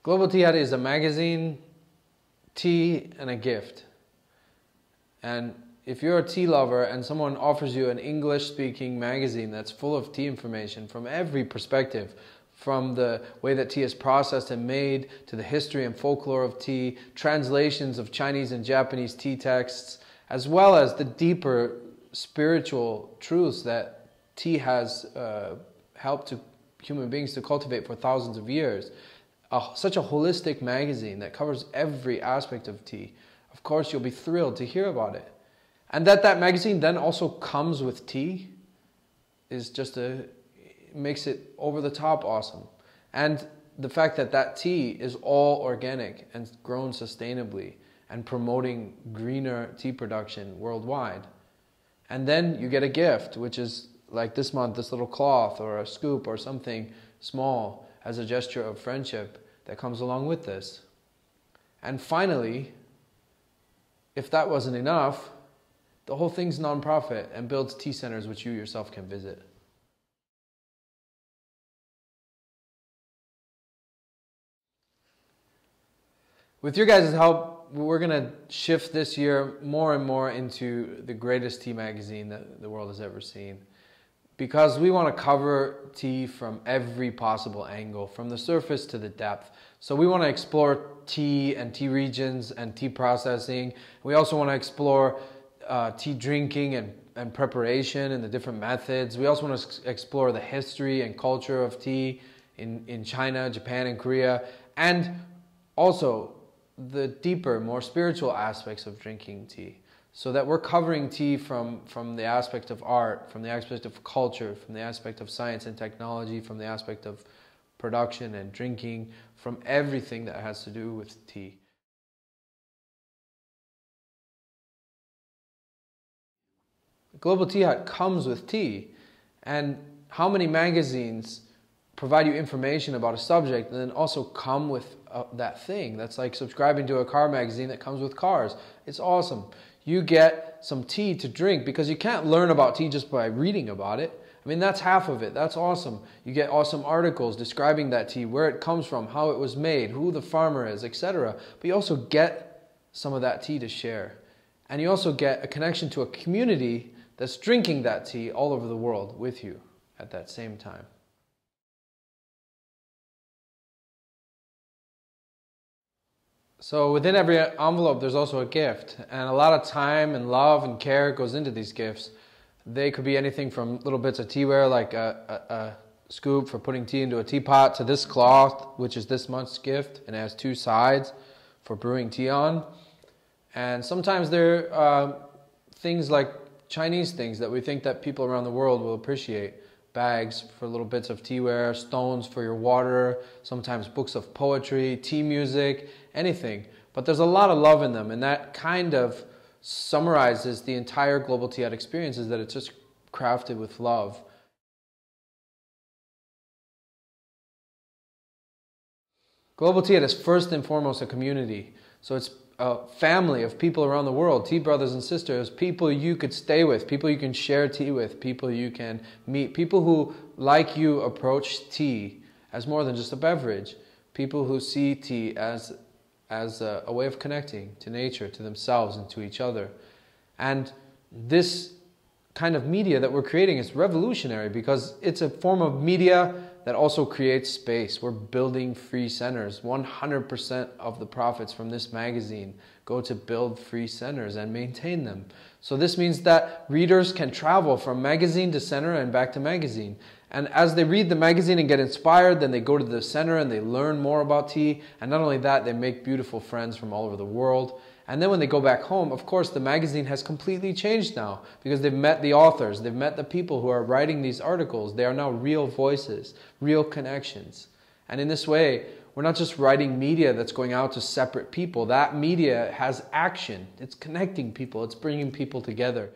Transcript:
Global Tea Hut is a magazine, tea, and a gift. And if you're a tea lover and someone offers you an English-speaking magazine that's full of tea information from every perspective, from the way that tea is processed and made, to the history and folklore of tea, translations of Chinese and Japanese tea texts, as well as the deeper spiritual truths that tea has helped human beings to cultivate for thousands of years. Such a holistic magazine that covers every aspect of tea. Of course, you'll be thrilled to hear about it. And that magazine then also comes with tea is just makes it over the top awesome. And the fact that that tea is all organic and grown sustainably and promoting greener tea production worldwide. And then you get a gift, which is like this month, this little cloth or a scoop or something small as a gesture of friendship that comes along with this. And finally, if that wasn't enough, the whole thing's non-profit and builds tea centers which you yourself can visit. With your guys' help, we're going to shift this year more and more into the greatest tea magazine that the world has ever seen. Because we want to cover tea from every possible angle, from the surface to the depth. So we want to explore tea and tea regions and tea processing. We also want to explore tea drinking and preparation and the different methods. We also want to explore the history and culture of tea in China, Japan, and Korea. And also the deeper, more spiritual aspects of drinking tea. So that we're covering tea from the aspect of art, from the aspect of culture, from the aspect of science and technology, from the aspect of production and drinking, from everything that has to do with tea. Global Tea Hut comes with tea, and how many magazines provide you information about a subject and then also come with that thing? That's like subscribing to a car magazine that comes with cars. It's awesome. You get some tea to drink because you can't learn about tea just by reading about it. I mean, that's half of it. That's awesome. You get awesome articles describing that tea, where it comes from, how it was made, who the farmer is, etc. But you also get some of that tea to share. And you also get a connection to a community that's drinking that tea all over the world with you at that same time. So within every envelope, there's also a gift, and a lot of time and love and care goes into these gifts. They could be anything from little bits of teaware, like a scoop for putting tea into a teapot, to this cloth, which is this month's gift, and it has two sides for brewing tea on. And sometimes there are things like Chinese things that we think that people around the world will appreciate. Bags for little bits of teaware, stones for your water, sometimes books of poetry, tea music, anything. But there's a lot of love in them, and that kind of summarizes the entire Global Tea Hut experience, is that it's just crafted with love. Global Tea Hut is first and foremost a community. So it's a family of people around the world, tea brothers and sisters, people you could stay with, people you can share tea with, people you can meet, people who, like you, approach tea as more than just a beverage, people who see tea as a way of connecting to nature, to themselves, and to each other. And this kind of media that we're creating is revolutionary because it's a form of media that also creates space. We're building free centers. 100% of the profits from this magazine go to build free centers and maintain them. So this means that readers can travel from magazine to center and back to magazine. And as they read the magazine and get inspired, then they go to the center and they learn more about tea. And not only that, they make beautiful friends from all over the world. And then when they go back home, of course, the magazine has completely changed now because they've met the authors, they've met the people who are writing these articles. They are now real voices, real connections. And in this way, we're not just writing media that's going out to separate people. That media has action. It's connecting people. It's bringing people together.